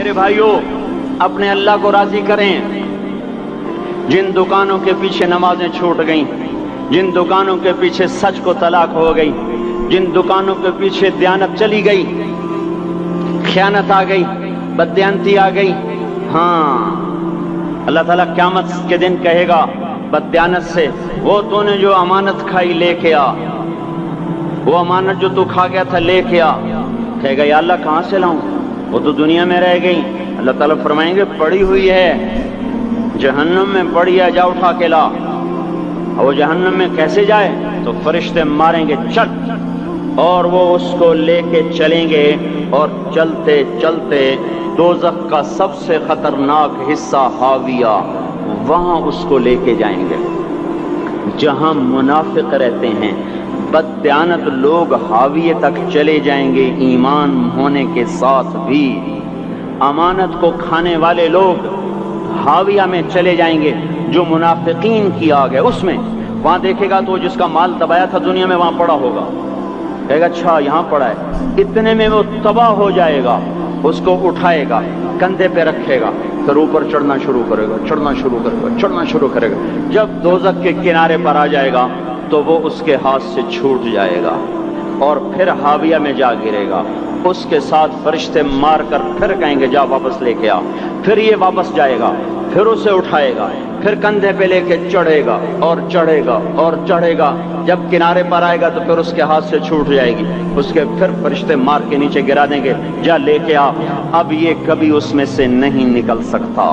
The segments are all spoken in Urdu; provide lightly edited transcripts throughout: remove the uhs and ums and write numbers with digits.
میرے بھائیوں اپنے اللہ کو راضی کریں. جن دکانوں کے پیچھے نمازیں چھوٹ گئیں، جن دکانوں کے پیچھے سچ کو طلاق ہو گئی، جن دکانوں کے پیچھے دیانت چلی گئی، خیانت آ گئی، بددیانتی آ گئی، ہاں اللہ تعالیٰ قیامت کے دن کہے گا بددیانت سے، وہ تو نے جو امانت کھائی لے کے آ، وہ امانت جو تو کھا گیا تھا لے کے آ. کہے گا یا اللہ کہاں سے لاؤں، وہ تو دنیا میں رہ گئی. اللہ تعالیٰ فرمائیں گے پڑی ہوئی ہے جہنم میں، پڑی ہے، جا اٹھا کے لا. اور وہ جہنم میں کیسے جائے؟ تو فرشتے ماریں گے چل، اور وہ اس کو لے کے چلیں گے، اور چلتے چلتے دوزخ کا سب سے خطرناک حصہ حاویہ، وہاں اس کو لے کے جائیں گے جہاں منافق رہتے ہیں. بددیانت لوگ حاویہ تک چلے جائیں گے ایمان ہونے کے ساتھ بھی. امانت کو کھانے والے لوگ حاویہ میں چلے جائیں گے جو منافقین کی آگ ہے اس میں. وہاں دیکھے گا تو جس کا مال دبایا تھا دنیا میں وہاں پڑا ہوگا، کہے گا اچھا یہاں پڑا ہے، اتنے میں وہ تباہ ہو جائے گا. اس کو اٹھائے گا، کندھے پہ رکھے گا، پھر اوپر چڑھنا شروع کرے گا، چڑھنا شروع کرے گا، چڑھنا شروع کرے گا. جب دوزخ کے کنارے پر آ جائے گا تو وہ اس کے ہاتھ سے چھوٹ جائے گا اور پھر حاویہ میں جا گرے گا. اس کے ساتھ فرشتے مار کر پھر کہیں گے جا واپس لے کے آ. پھر یہ واپس جائے گا، پھر اسے اٹھائے گا، پھر کندھے پہ لے کے چڑھے گا اور چڑھے گا اور چڑھے گا. جب کنارے پر آئے گا تو پھر اس کے ہاتھ سے چھوٹ جائے گی. اس کے پھر فرشتے مار کے نیچے گرا دیں گے جا لے کے آ. اب یہ کبھی اس میں سے نہیں نکل سکتا.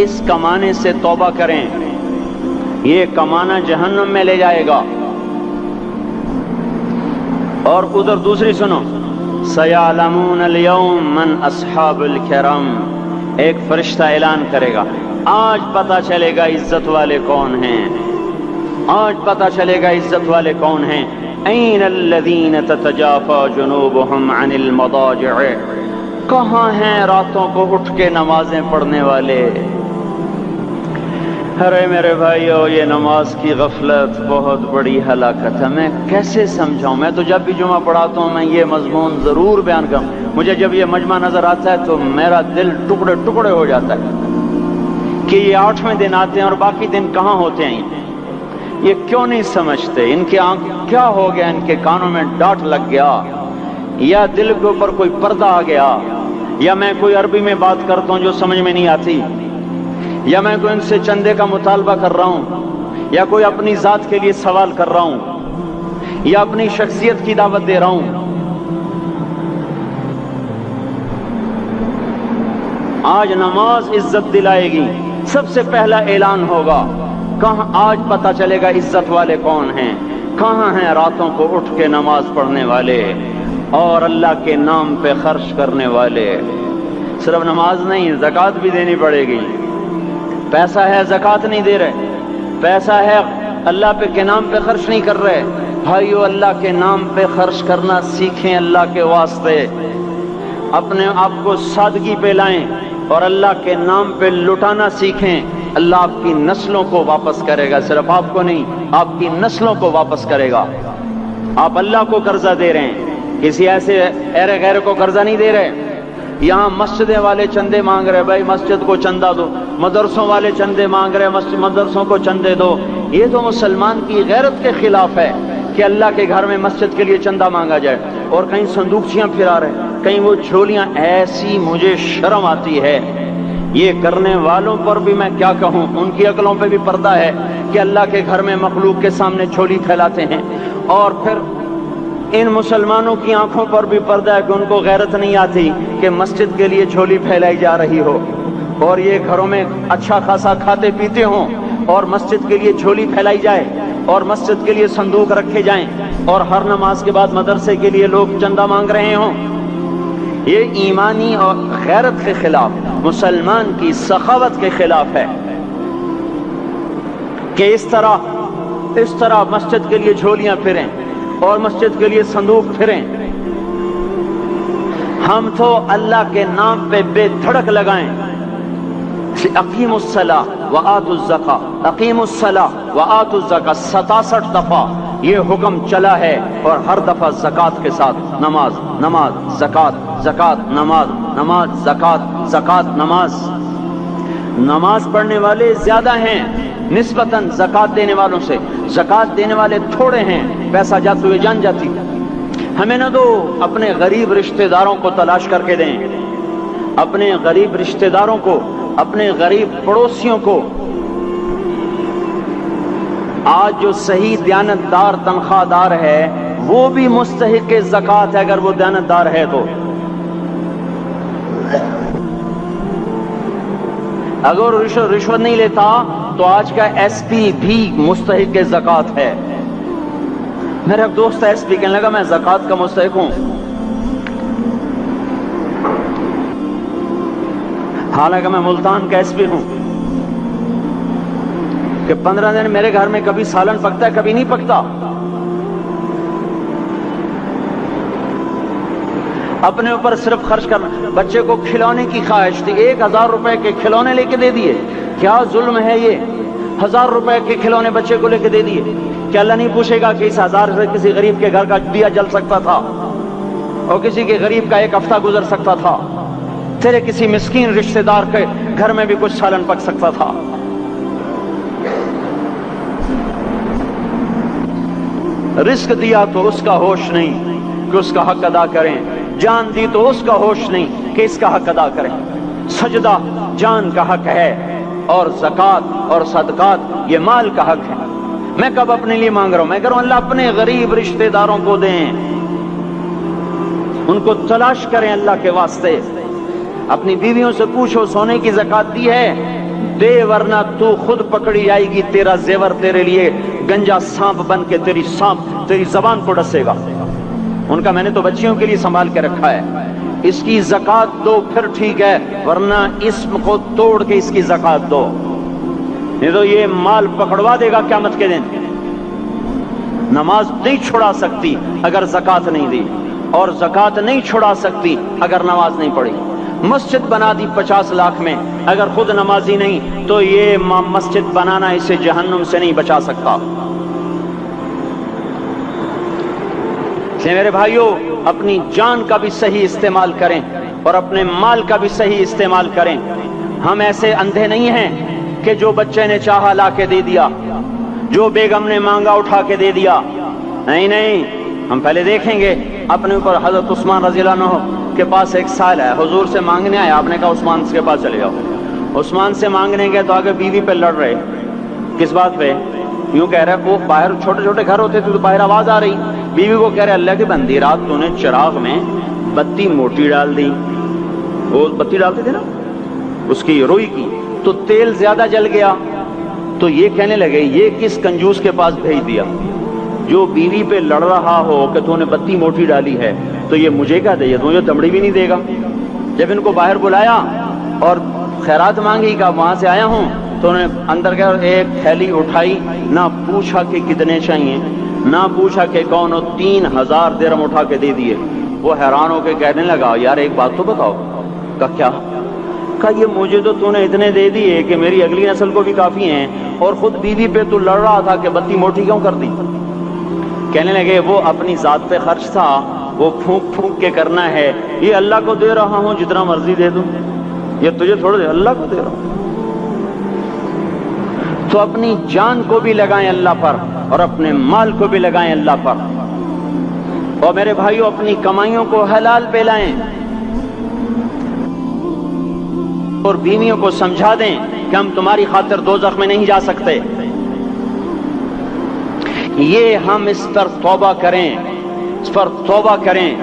اس کمانے سے توبہ کریں، یہ کمانا جہنم میں لے جائے گا. اور ادھر دوسری سنو، سَيَعْلَمُونَ الْيَوْمَ مَنْ أَصْحَابُ الْكِرَامِ، ایک فرشتہ اعلان کرے گا آج پتہ چلے گا عزت والے کون ہیں، آج پتہ چلے گا عزت والے کون ہیں. أَيْنَ الَّذِينَ تَتَجَافَى جُنُوبُهُمْ عَنِ الْمَضَاجِعِ، کہاں ہیں راتوں کو اٹھ کے نمازیں پڑھنے والے. ارے میرے بھائیو یہ نماز کی غفلت بہت بڑی ہلاکت ہے. میں کیسے سمجھاؤں؟ میں تو جب بھی جمعہ پڑھاتا ہوں میں یہ مضمون ضرور بیان کروں. مجھے جب یہ مجمع نظر آتا ہے تو میرا دل ٹکڑے ٹکڑے ہو جاتا ہے کہ یہ 8ویں دن آتے ہیں اور باقی دن کہاں ہوتے ہیں. یہ کیوں نہیں سمجھتے؟ ان کے آنکھ کیا ہو گیا؟ ان کے کانوں میں ڈاٹ لگ گیا، یا دل کے اوپر کوئی پردہ آ گیا، یا میں کوئی عربی میں بات کرتا ہوں جو سمجھ میں نہیں آتی، یا میں کوئی ان سے چندے کا مطالبہ کر رہا ہوں، یا کوئی اپنی ذات کے لیے سوال کر رہا ہوں، یا اپنی شخصیت کی دعوت دے رہا ہوں. آج نماز عزت دلائے گی. سب سے پہلا اعلان ہوگا کہاں، آج پتہ چلے گا عزت والے کون ہیں، کہاں ہیں راتوں کو اٹھ کے نماز پڑھنے والے اور اللہ کے نام پہ خرچ کرنے والے. صرف نماز نہیں، زکوٰۃ بھی دینی پڑے گی. پیسہ ہے زکوٰۃ نہیں دے رہے، پیسہ ہے اللہ کے نام پہ خرچ نہیں کر رہے. بھائیو اللہ کے نام پہ خرچ کرنا سیکھیں، اللہ کے واسطے اپنے آپ کو سادگی پہ لائیں اور اللہ کے نام پہ لٹانا سیکھیں. اللہ آپ کی نسلوں کو واپس کرے گا، صرف آپ کو نہیں، آپ کی نسلوں کو واپس کرے گا. آپ اللہ کو قرضہ دے رہے ہیں، کسی ایسے ایرے غیر کو قرضہ نہیں دے رہے. یہاں مسجدیں والے چندے مانگ رہے، بھائی مسجد کو چندہ دو. مدرسوں والے چندے مانگ رہے، مدرسوں کو چندے دو. یہ تو مسلمان کی غیرت کے خلاف ہے کہ اللہ کے گھر میں مسجد کے لیے چندہ مانگا جائے. اور کہیں صندوقچیاں پھرا رہے، کہیں وہ جھولیاں. ایسی مجھے شرم آتی ہے. یہ کرنے والوں پر بھی میں کیا کہوں، ان کی عقلوں پہ بھی پردہ ہے کہ اللہ کے گھر میں مخلوق کے سامنے جھولی پھیلاتے ہیں. اور پھر ان مسلمانوں کی آنکھوں پر بھی پردہ ہے کہ ان کو غیرت نہیں آتی کہ مسجد کے لیے جھولی پھیلائی جا رہی ہو، اور یہ گھروں میں اچھا خاصا کھاتے پیتے ہوں اور مسجد کے لیے جھولی پھیلائی جائے اور مسجد کے لیے صندوق رکھے جائیں اور ہر نماز کے بعد مدرسے کے لیے لوگ چندہ مانگ رہے ہوں. یہ ایمانی اور غیرت کے خلاف، مسلمان کی سخاوت کے خلاف ہے کہ اس طرح مسجد کے لیے جھولیاں پھریں اور مسجد کے لیے صندوق پھریں. ہم تو اللہ کے نام پہ بے دھڑک لگائیں. اقیموا الصلاۃ وآتوا الزکاۃ، اقیموا الصلاۃ وآتوا الزکاۃ 67 دفعہ یہ حکم چلا ہے، اور ہر دفعہ زکوٰۃ کے ساتھ نماز، نماز، زکوٰۃ، زکوٰۃ، نماز، نماز، زکوٰۃ، زکوٰۃ، نماز۔ نماز پڑھنے والے زیادہ ہیں نسبتاً زکوٰۃ دینے والوں سے، زکوٰۃ دینے والے تھوڑے ہیں، پیسہ جاتے ہوئے جان جاتی۔ ہمیں نہ دو، اپنے غریب رشتہ داروں کو تلاش کر کے دیں، اپنے غریب رشتہ داروں کو، اپنے غریب پڑوسیوں کو۔ آج جو صحیح دیانتدار تنخواہ دار ہے وہ بھی مستحق زکوٰۃ ہے اگر وہ دیانتدار ہے تو۔ اگر رشوت نہیں لیتا تو آج کا ایس پی بھی مستحق زکوٰۃ ہے۔ میرا ایک دوست ایس پی کہنے لگا میں زکوٰۃ کا مستحق ہوں، حالانکہ میں ملتان کا ایس پی ہوں، کہ 15 دن میرے گھر میں کبھی سالن پکتا ہے کبھی نہیں پکتا۔ اپنے اوپر صرف خرچ کرنا، بچے کو کھلونے کی خواہش تھی، 1000 روپے کے کھلونے لے کے دے دیے، کیا ظلم ہے یہ؟ 1000 روپے کے کھلونے بچے کو لے کے دے دیے، کیا اللہ نہیں پوچھے گا کہ اس 1000 سے کسی غریب کے گھر کا دیا جل سکتا تھا اور کسی کے غریب کا ایک ہفتہ گزر سکتا تھا، تیرے کسی مسکین رشتہ دار کے گھر میں بھی کچھ سالن پک سکتا تھا۔ رزق دیا تو اس کا ہوش نہیں کہ اس کا حق ادا کریں، جان دی تو اس کا ہوش نہیں کہ اس کا حق ادا کریں۔ سجدہ جان کا حق ہے، اور زکوٰۃ اور صدقات یہ مال کا حق ہے۔ میں کب اپنے لیے مانگ رہا ہوں؟ میں کہہ رہا ہوں اللہ اپنے غریب رشتہ داروں کو دیں، ان کو تلاش کریں اللہ کے واسطے۔ اپنی بیویوں سے پوچھو سونے کی زکوٰۃ دی ہے؟ دے، ورنہ تو خود پکڑی جائے گی، تیرا زیور تیرے لیے گنجا سانپ بن کے تیری زبان کو ڈسے گا۔ ان کا میں نے تو بچیوں کے لیے سنبھال کے رکھا ہے، اس کی زکوٰۃ دو پھر ٹھیک ہے، ورنہ اسم کو توڑ کے اس کی زکوٰۃ دو، نہیں تو یہ مال پکڑوا دے گا قیامت کے دن۔ نماز نہیں چھڑا سکتی اگر زکوٰۃ نہیں دی، اور زکوٰۃ نہیں چھڑا سکتی اگر نماز نہیں پڑھی۔ مسجد بنا دی 50 لاکھ میں، اگر خود نمازی نہیں تو یہ مسجد بنانا اسے جہنم سے نہیں بچا سکتا۔ میرے بھائیوں، اپنی جان کا بھی صحیح استعمال کریں اور اپنے مال کا بھی صحیح استعمال کریں۔ ہم ایسے اندھے نہیں ہیں کہ جو بچے نے چاہا لا کے دے دیا، جو بیگم نے مانگا اٹھا کے دے دیا، نہیں نہیں، ہم پہلے دیکھیں گے اپنے اوپر۔ حضرت عثمان رضی اللہ عنہ کے پاس ایک سائل ہے، حضور سے مانگنے آیا، آپ نے کہا عثمان کے پاس چلے جاؤ۔ عثمان سے مانگنے گئے تو آگے بیوی پہ لڑ رہے، کس بات پہ؟ یوں کہہ رہے وہ باہر چھوٹے چھوٹے گھر ہوتے تھے تو باہر آواز آ رہی، بیوی کو کہہ رہے اللہ کی بندی رات تو نے چراغ میں بتی موٹی ڈال دی، وہ بتی ڈالتے تھے نا اس کی روئی کی، تو تیل زیادہ جل گیا۔ تو یہ کہنے لگے یہ کس کنجوس کے پاس بھیج دیا؟ جو بیوی پہ لڑ رہا ہو کہ تو نے بتی موٹی ڈالی ہے تو یہ مجھے کیا دے، تو مجھے دمڑی بھی نہیں دے گا۔ جب ان کو باہر بلایا اور خیرات مانگی کہ وہاں سے آیا ہوں، تو انہوں نے اندر گیا، ایک تھیلی اٹھائی، نہ پوچھا کہ کتنے چاہیے، نہ پوچھا کہ کون ہو، 3000 درہم اٹھا کے دے دیے۔ وہ حیران ہو کے کہنے لگا یار ایک بات تو بتاؤ۔ کہا کیا؟ کہا یہ مجھے تو نے اتنے دے دیے کہ میری اگلی نسل کو بھی کافی ہیں، اور خود بیوی پہ تو لڑ رہا تھا کہ بتی موٹی کیوں کر دی؟ کہنے لگے وہ اپنی ذات پہ خرچ تھا، وہ پھونک پھونک کے کرنا ہے، یہ اللہ کو دے رہا ہوں جتنا مرضی دے دوں، یہ تجھے تھوڑا دے، اللہ کو دے رہا ہوں۔ تو اپنی جان کو بھی لگائیں اللہ پر اور اپنے مال کو بھی لگائیں اللہ پر۔ اور میرے بھائیوں اپنی کمائیوں کو حلال پہ لائیں، اور بیویوں کو سمجھا دیں کہ ہم تمہاری خاطر دوزخ میں نہیں جا سکتے۔ یہ ہم اس پر توبہ کریں، اس پر توبہ کریں،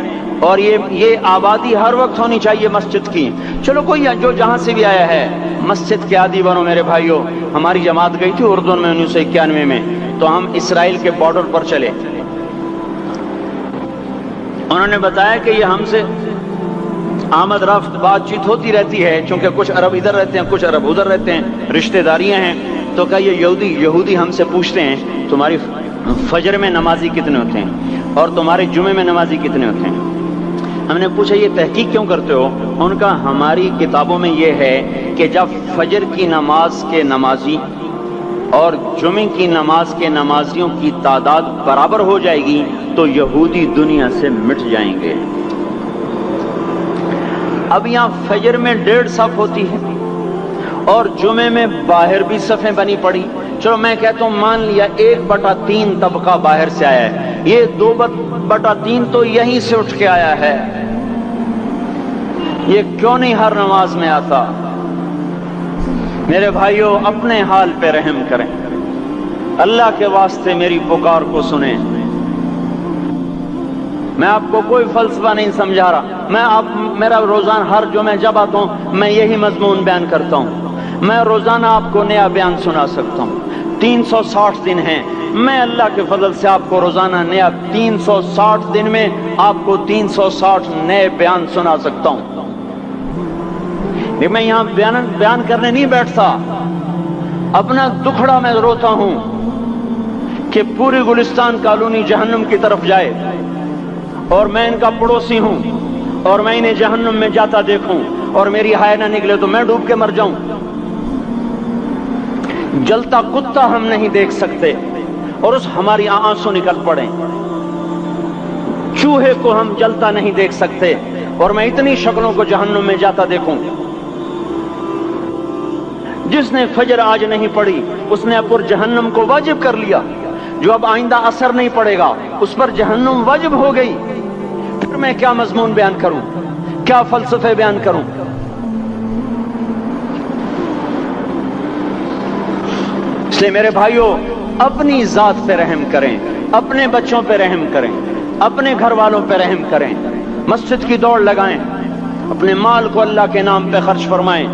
اور یہ آبادی ہر وقت ہونی چاہیے مسجد کی۔ چلو کوئی جو جہاں سے بھی آیا ہے مسجد کے عادی بنو میرے بھائیوں۔ ہماری جماعت گئی تھی اردن میں 1991 میں، تو ہم اسرائیل کے بارڈر پر چلے۔ انہوں نے بتایا کہ یہ ہم سے آمد رفت بات چیت ہوتی رہتی ہے، چونکہ کچھ عرب ادھر رہتے ہیں کچھ عرب ادھر رہتے ہیں، رشتہ داریاں ہیں۔ تو کہا یہ یہودی ہم سے پوچھتے ہیں تمہاری فجر میں نمازی کتنے ہوتے ہیں اور تمہارے جمعے میں نمازی کتنے ہوتے ہیں؟ ہم نے پوچھا یہ تحقیق کیوں کرتے ہو؟ ان کا ہماری کتابوں میں یہ ہے کہ جب فجر کی نماز کے نمازی اور جمعے کی نماز کے نمازیوں کی تعداد برابر ہو جائے گی تو یہودی دنیا سے مٹ جائیں گے۔ اب یہاں فجر میں 1.5 صف ہوتی ہے اور جمعے میں باہر بھی صفیں بنی پڑی، چلو میں کہتا ہوں مان لیا 1/3 طبقہ باہر سے آیا ہے، یہ 2/3 تو یہیں سے اٹھ کے آیا ہے، یہ کیوں نہیں ہر نماز میں آتا؟ میرے بھائیوں اپنے حال پہ رحم کریں، اللہ کے واسطے میری پکار کو سنیں۔ میں آپ کو کوئی فلسفہ نہیں سمجھا رہا، میرا روزانہ ہر جمعہ جب آتا ہوں میں یہی مضمون بیان کرتا ہوں، میں روزانہ آپ کو نیا بیان سنا سکتا ہوں۔ 360 دن ہیں، میں اللہ کے فضل سے آپ کو روزانہ نیا 360 دن میں آپ کو 360 نئے بیان سنا سکتا ہوں۔ میں یہاں بیان کرنے نہیں بیٹھتا، اپنا دکھڑا میں روتا ہوں کہ پوری گلستان کالونی جہنم کی طرف جائے اور میں ان کا پڑوسی ہوں اور میں انہیں جہنم میں جاتا دیکھوں اور میری ہائے نہ نکلے تو میں ڈوب کے مر جاؤں۔ جلتا کتا ہم نہیں دیکھ سکتے اور اس ہماری آنسو نکل پڑے، چوہے کو ہم جلتا نہیں دیکھ سکتے اور میں اتنی شکلوں کو جہنم میں جاتا دیکھوں۔ جس نے فجر آج نہیں پڑھی اس نے پر جہنم کو واجب کر لیا، جو اب آئندہ اثر نہیں پڑے گا اس پر جہنم واجب ہو گئی۔ پھر میں کیا مضمون بیان کروں، کیا فلسفے بیان کروں؟ اس لیے میرے بھائیوں اپنی ذات پہ رحم کریں، اپنے بچوں پہ رحم کریں، اپنے گھر والوں پہ رحم کریں، مسجد کی دوڑ لگائیں، اپنے مال کو اللہ کے نام پہ خرچ فرمائیں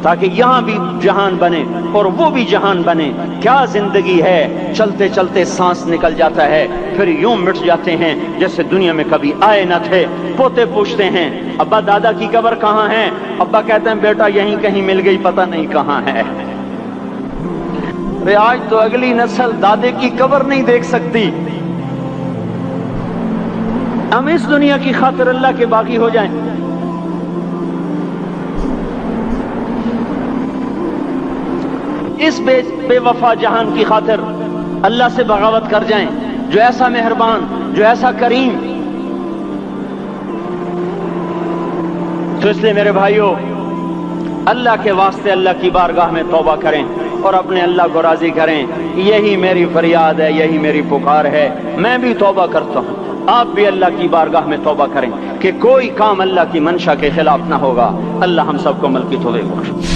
تاکہ یہاں بھی جہان بنے اور وہ بھی جہان بنے۔ کیا زندگی ہے، چلتے چلتے سانس نکل جاتا ہے پھر یوں مٹ جاتے ہیں جیسے دنیا میں کبھی آئے نہ تھے۔ پوتے پوچھتے ہیں ابا دادا کی قبر کہاں ہے؟ ابا کہتے ہیں بیٹا یہیں کہیں مل گئی، پتہ نہیں کہاں ہے۔ آج تو اگلی نسل دادے کی قبر نہیں دیکھ سکتی، ہم اس دنیا کی خاطر اللہ کے باغی ہو جائیں۔ اس بے وفا جہان کی خاطر اللہ سے بغاوت کر جائیں جو ایسا مہربان، جو ایسا کریم۔ تو اس لیے میرے بھائیوں اللہ کے واسطے اللہ کی بارگاہ میں توبہ کریں اور اپنے اللہ کو راضی کریں۔ یہی میری فریاد ہے، یہی میری پکار ہے۔ میں بھی توبہ کرتا ہوں، آپ بھی اللہ کی بارگاہ میں توبہ کریں کہ کوئی کام اللہ کی منشا کے خلاف نہ ہوگا۔ اللہ ہم سب کو عمل کی توفیق بخشے۔